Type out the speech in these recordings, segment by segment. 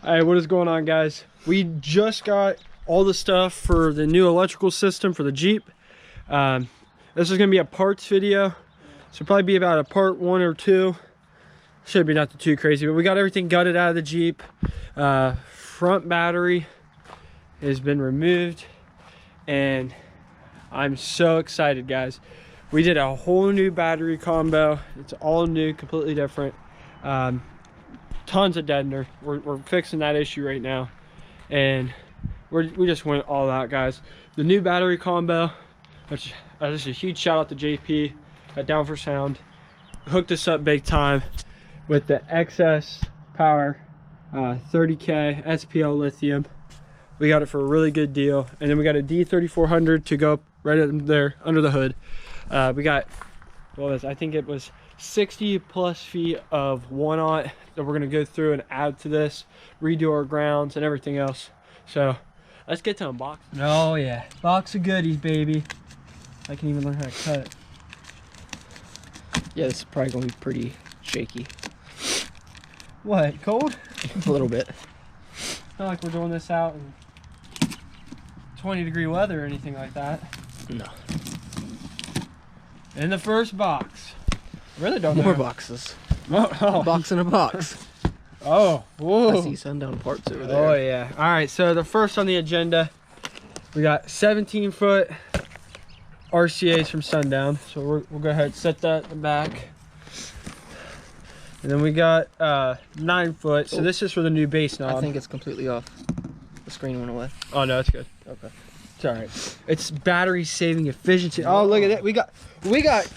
Hey, what is going on, guys? We just got all the stuff for the new electrical system for the Jeep. This is gonna be a parts video, so probably be about a part 1 or 2. Should be nothing too crazy, but we got everything gutted out of the Jeep. Front battery has been removed, and I'm so excited, guys. We did a whole new battery combo. It's all new, completely different. Tons of deadener. We're fixing that issue right now, and we just went all out, guys. The new battery combo, which just a huge shout out to JP at Down for Sound, hooked us up big time with the excess power 30K SPL lithium. We got it for a really good deal, and then we got a D3400 to go right in there under the hood. We got, what was, I think it was 60 plus feet of 1-aught that we're going to go through and add to this, redo our grounds and everything else. So let's get to unboxing. Oh yeah, box of goodies, baby. I can even learn how to cut it. Yeah, this is probably going to be pretty shaky. What, cold? A little bit. It's not like we're doing this out in 20-degree weather or anything like that. No. In the first box. I really don't know. More boxes. Oh. A box in a box. Oh, whoa. I see sundown parts over there. Oh yeah. All right, so the first on the agenda, we got 17-foot RCAs from Sundown. So we'll go ahead and set that in the back. And then we got 9-foot. So this is for the new base knob. I think it's completely off. The screen went away. Oh no, it's good. Okay. It's all right. It's battery saving efficiency. Oh, look at that. We got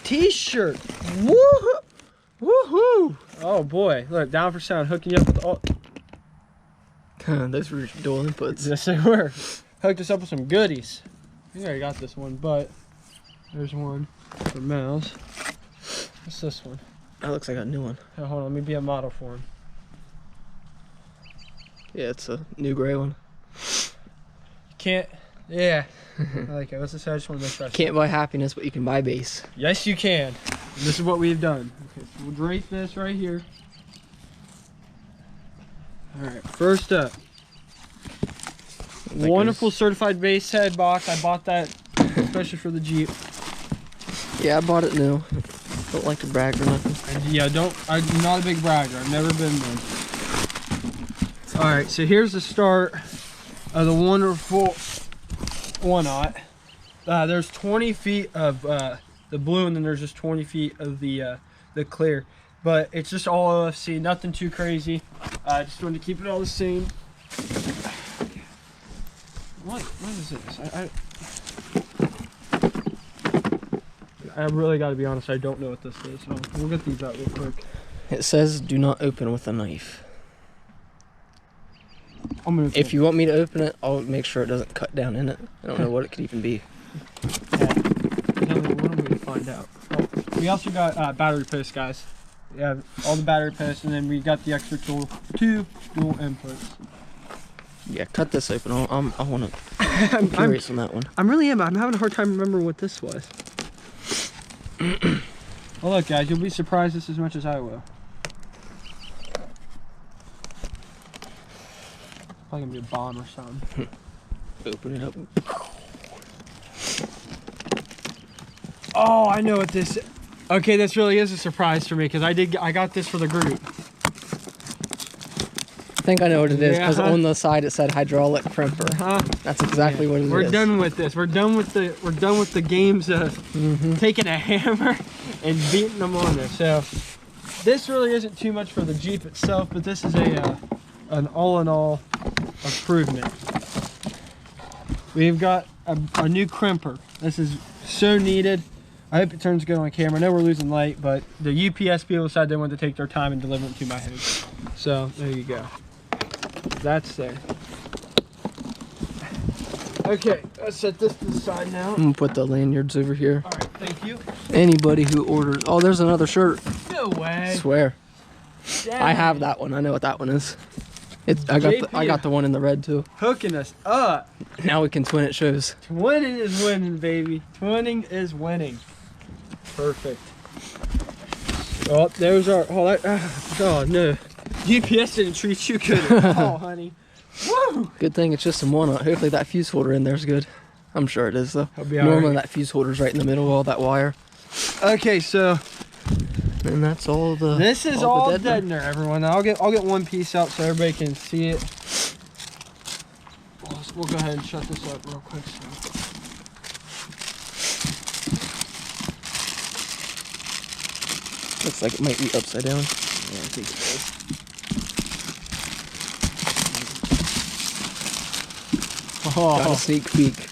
t-shirt. Woohoo! Woohoo! Oh boy, look, Down for Sound hooking you up with all. Those were dual inputs. Yes, they were. Hooked us up with some goodies. I think I already got this one, but there's one for Mouse. What's this one? That looks like a new one. Oh, hold on, let me be a model for him. Yeah, it's a new gray one. Can't. Yeah. I like it. What's this? I just want to make sure. Can't buy happiness, but you can buy base. Yes, you can. And this is what we've done. Okay, so we'll drape this right here. All right, first up. Wonderful certified base head box. I bought that especially for the Jeep. Yeah, I bought it new. Don't like to brag or nothing. And yeah, I'm not a big bragger. I've never been one. All right, so here's the start of the wonderful 1-aught. There's 20 feet of the blue, and then there's just 20 feet of the clear. But it's just all OFC, nothing too crazy. I just wanted to keep it all the same. What is this? I really got to be honest, I don't know what this is. So we'll get these out real quick. It says do not open with a knife. If you want me to open it, I'll make sure it doesn't cut down in it. I don't know what it could even be. What am we to find out? Oh, we also got battery posts, guys. We have all the battery posts, and then we got the extra tool, 2 dual inputs. Yeah, cut this open. I want to. I'm curious on that one. I'm having a hard time remembering what this was. Well, look, guys, you'll be surprised just as much as I will. Probably gonna be a bomb or something. Open it up. Oh, I know what this is. Okay, this really is a surprise for me because I got this for the group. I think I know what it is because on the side it said hydraulic crimper. That's exactly what it is. We're done with this. We're done with the games of taking a hammer and beating them on there. So this really isn't too much for the Jeep itself, but this is an all-in-all improvement. We've got a new crimper. This is so needed. I hope it turns good on camera. I know we're losing light, but the UPS people decided they wanted to take their time and deliver it to my house. So there you go. That's there. Okay, let's set this to the side now. I'm gonna put the lanyards over here. All right, thank you. Anybody who orders, oh, there's another shirt. No way. I swear. Dang. I have that one. I know what that one is. I got the one in the red too. Hooking us up. Now we can twin it shows. Twinning is winning, baby. Twinning is winning. Perfect. Oh, there's our. Oh no. UPS didn't treat you good at all, honey. Woo! Good thing it's just a one-out. Hopefully that fuse holder in there's good. I'm sure it is though. right. Normally that fuse holder's right in the middle of all that wire. Okay, so and that's all the. This is all the deadener, everyone. I'll get one piece out so everybody can see it. We'll go ahead and shut this up real quick. Looks like it might be upside down. Yeah, I think so. Got a sneak peek.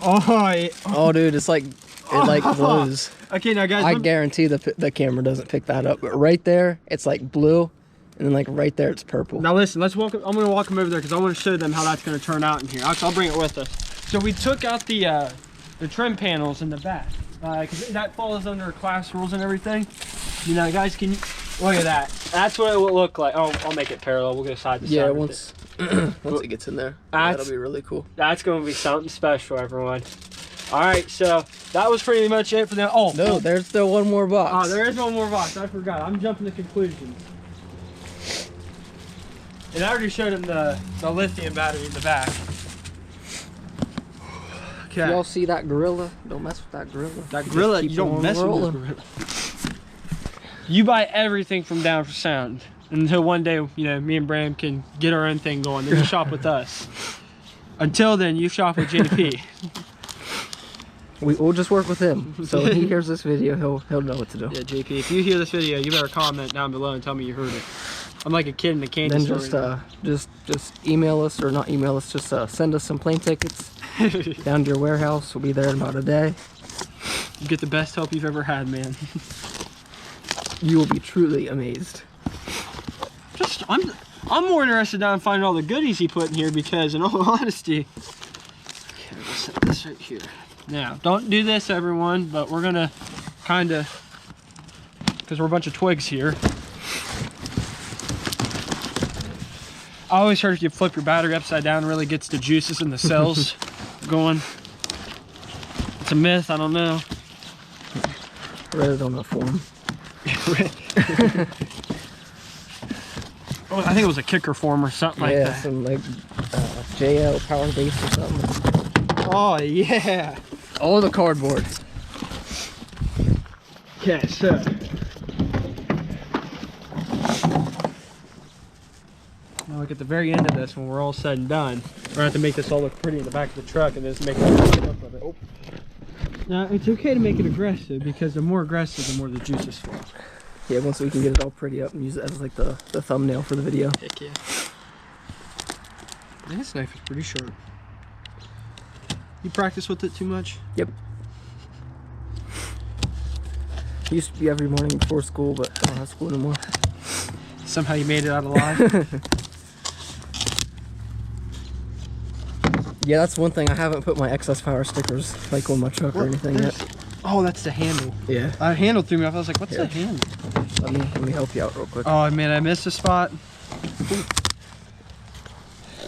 Oh, dude, it's like it glows. Okay, now guys, I guarantee the camera doesn't pick that up, but right there it's like blue, and then like right there it's purple. Now listen, let's walk. I'm gonna walk them over there because I want to show them how that's gonna turn out in here. I'll bring it with us. So we took out the trim panels in the back because that falls under class rules and everything. You know, guys, can you look at that? That's what it will look like. Oh, I'll make it parallel. We'll go side to side. Yeah, once it gets in there, that'll be really cool. That's gonna be something special, everyone. All right, so that was pretty much it for them. Oh no, there's still one more box. Oh, there is one more box. I forgot. I'm jumping to conclusions. And I already showed him the lithium battery in the back. Okay. Y'all see that gorilla? Don't mess with that gorilla. That gorilla, you don't mess with this gorilla. You buy everything from Down for Sound until one day, you know, me and Bram can get our own thing going. Then you shop with us. Until then, you shop with JP. We'll just work with him. So when he hears this video, he'll know what to do. Yeah, JP, if you hear this video, you better comment down below and tell me you heard it. I'm like a kid in a candy store. Then just email us, or not email us, just send us some plane tickets down to your warehouse. We'll be there in about a day. You get the best help you've ever had, man. You will be truly amazed. I'm more interested now in finding all the goodies he put in here because, in all honesty, okay, we'll set this right here. Now, don't do this, everyone, but we're gonna kind of, because we're a bunch of twigs here. I always heard if you flip your battery upside down, it really gets the juices in the cells going. It's a myth, I don't know. Read it on the forum. Oh, I think it was a kicker form or something like that. Yeah, some like JL power base or something. Oh yeah. All the cardboard. Okay, so now look at the very end of this when we're all said and done. We're gonna have to make this all look pretty in the back of the truck and just make it look of it. Oh. Now it's okay to make it aggressive because the more aggressive, the more the juices flow. Yeah, once we can get it all pretty up and use it as like the thumbnail for the video. Heck yeah. This knife is pretty sharp. You practice with it too much? Yep. Used to be every morning before school, but I don't have school anymore. Somehow you made it out alive. Yeah, that's one thing. I haven't put my excess power stickers like on my truck or anything yet. Oh, that's the handle. Yeah. I handle threw me off. I was like, what's the handle? Let me help you out real quick. Oh man, I missed a spot.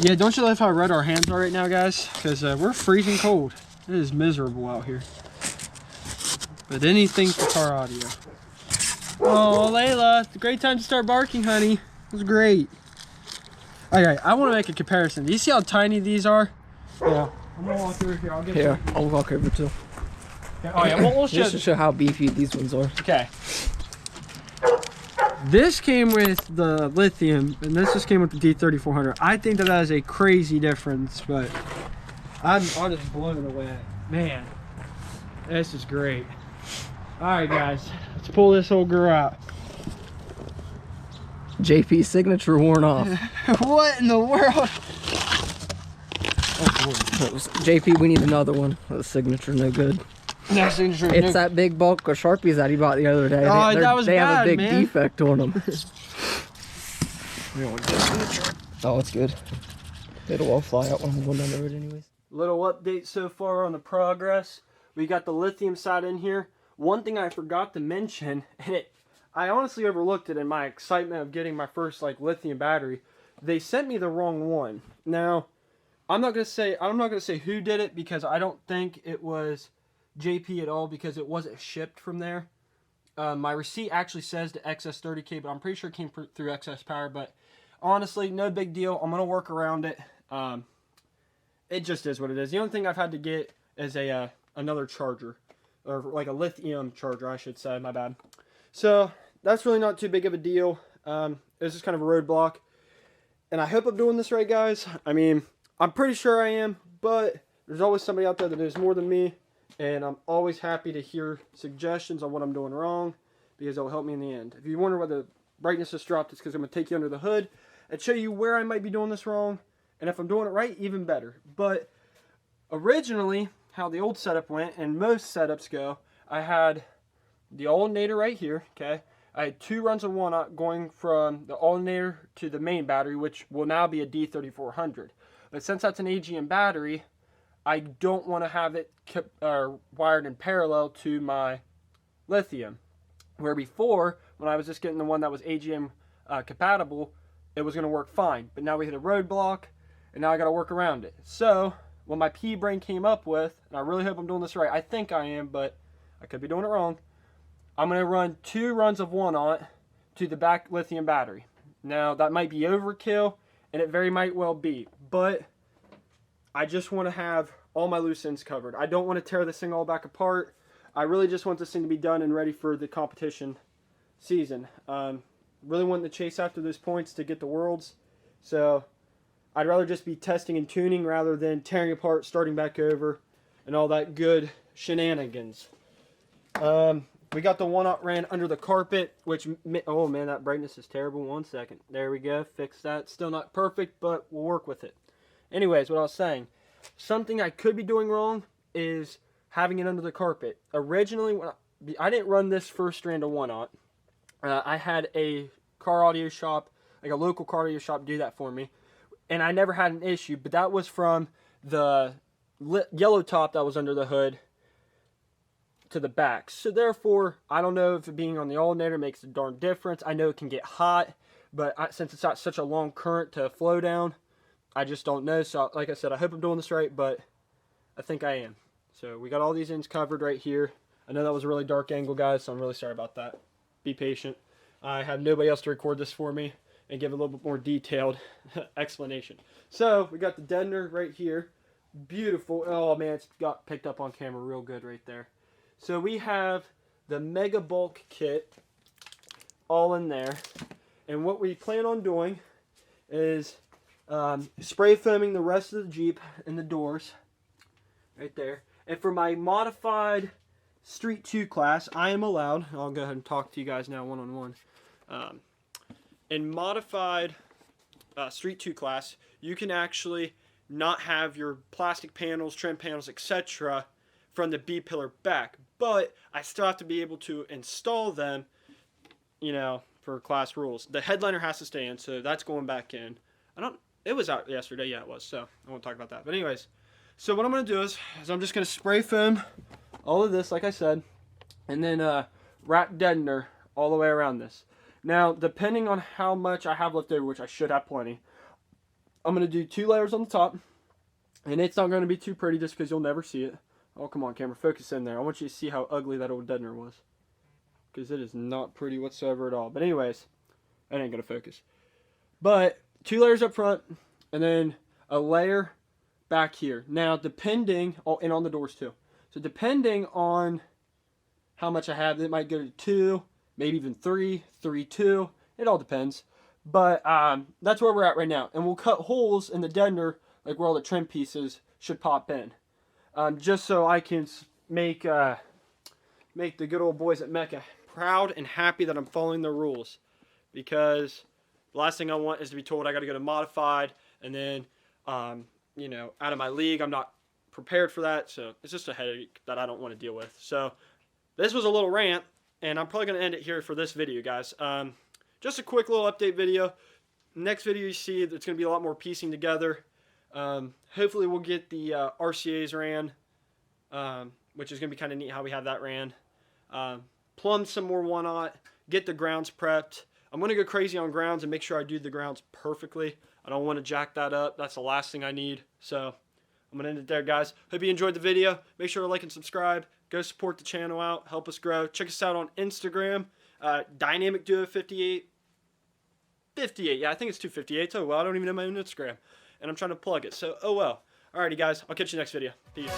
Yeah, don't you love how red our hands are right now, guys? Because we're freezing cold. It is miserable out here. But anything for car audio. Oh, Layla, it's a great time to start barking, honey. It was great. Okay, I want to make a comparison. Do you see how tiny these are? Yeah. I'm gonna walk over here. I'll get here. I'll walk over too. Okay. Oh yeah, we'll show. Just to show how beefy these ones are. Okay. This came with the lithium, and this just came with the D3400. I think that is a crazy difference, but I'm just blown away. Man, this is great. All right, guys, let's pull this old girl out. JP's signature worn off. What in the world? Oh, JP, we need another one. The signature no good. No signature. It's that big bulk of Sharpies that he bought the other day. Oh, that was bad, They have a big man. defect on them. We don't want to get signature. Oh, it's good. It'll all fly out when we're going down the road anyways. Little update so far on the progress. We got the lithium side in here. One thing I forgot to mention, and I honestly overlooked it in my excitement of getting my first lithium battery. They sent me the wrong one. Now, I'm not gonna say who did it because I don't think it was JP at all because it wasn't shipped from there. My receipt actually says the XS30K, but I'm pretty sure it came through XS Power. But honestly, no big deal. I'm going to work around it. It just is what it is. The only thing I've had to get is a another charger, or like a lithium charger, I should say. My bad. So that's really not too big of a deal. It's just kind of a roadblock, and I hope I'm doing this right, guys. I mean, I'm pretty sure I am, but there's always somebody out there that knows more than me, and I'm always happy to hear suggestions on what I'm doing wrong, because it'll help me in the end. If you wonder why the brightness has dropped, it's because I'm going to take you under the hood and show you where I might be doing this wrong. And if I'm doing it right, even better. But originally, how the old setup went, and most setups go, I had the alternator right here, okay? I had 2 runs of 1-aught going from the alternator to the main battery, which will now be a D3400. But since that's an AGM battery, I don't want to have it wired in parallel to my lithium. Where before, when I was just getting the one that was AGM compatible, it was going to work fine. But now we hit a roadblock, and now I got to work around it. So what my pea brain came up with, and I really hope I'm doing this right. I think I am, but I could be doing it wrong. I'm going to run 2 runs of 1-aught to the back lithium battery. Now, that might be overkill, and it very might well be. But I just want to have all my loose ends covered. I don't want to tear this thing all back apart. I really just want this thing to be done and ready for the competition season. Really wanting to chase after those points to get the Worlds. So I'd rather just be testing and tuning rather than tearing apart, starting back over, and all that good shenanigans. We got the 1-aught ran under the carpet, which, oh man, that brightness is terrible. 1 second. There we go. Fix that. Still not perfect, but we'll work with it. Anyways, what I was saying, something I could be doing wrong is having it under the carpet. Originally, when I didn't run this first strand of 1-aught. I had a car audio shop, like a local car audio shop, do that for me. And I never had an issue, but that was from the yellow top that was under the hood to the back. So therefore, I don't know if it being on the alternator makes a darn difference. I know it can get hot, but since it's not such a long current to flow down, I just don't know. So like I said, I hope I'm doing this right, but I think I am. So we got all these ends covered right here. I know that was a really dark angle, guys, so I'm really sorry about that. Be patient. I have nobody else to record this for me and give a little bit more detailed explanation. So we got the deadener right here. Beautiful. Oh man, it's got picked up on camera real good right there. So we have the Mega Bulk kit all in there. And what we plan on doing is spray foaming the rest of the Jeep and the doors right there. And for my modified Street 2 class, I am allowed, I'll go ahead and talk to you guys now one-on-one. In modified Street 2 class, you can actually not have your plastic panels, trim panels, etc. from the B-pillar back. But I still have to be able to install them, you know, for class rules. The headliner has to stay in, so that's going back in. It was out yesterday, yeah it was, so I won't talk about that. But anyways, so what I'm going to do is I'm just going to spray foam all of this, like I said, and then wrap deadener all the way around this. Now, depending on how much I have left over, which I should have plenty, I'm going to do 2 layers on the top, and it's not going to be too pretty just because you'll never see it. Oh, come on, camera, focus in there. I want you to see how ugly that old deadener was, because it is not pretty whatsoever at all. But anyways, I ain't going to focus. But 2 layers up front, and then a layer back here. Now, depending, and on the doors too. So depending on how much I have, it might go to 2, maybe even 3, 3, 2. It all depends. But that's where we're at right now. And we'll cut holes in the deadener, like where all the trim pieces should pop in. Just so I can make the good old boys at Mecca proud and happy that I'm following the rules. Because the last thing I want is to be told I got to go to modified, and then, you know, out of my league. I'm not prepared for that, so it's just a headache that I don't want to deal with. So this was a little rant, and I'm probably going to end it here for this video, guys. Just a quick little update video. Next video you see, it's going to be a lot more piecing together. Hopefully we'll get the RCAs ran, which is going to be kind of neat how we have that ran. Plumb some more 1-aught, get the grounds prepped. I'm going to go crazy on grounds and make sure I do the grounds perfectly. I don't want to jack that up. That's the last thing I need. So I'm going to end it there, guys. Hope you enjoyed the video. Make sure to like and subscribe. Go support the channel out. Help us grow. Check us out on Instagram. Dynamic Duo 58. 58. Yeah, I think it's 258. Oh, well, I don't even know my own Instagram. And I'm trying to plug it. So, oh well. Alrighty, guys. I'll catch you next video. Peace.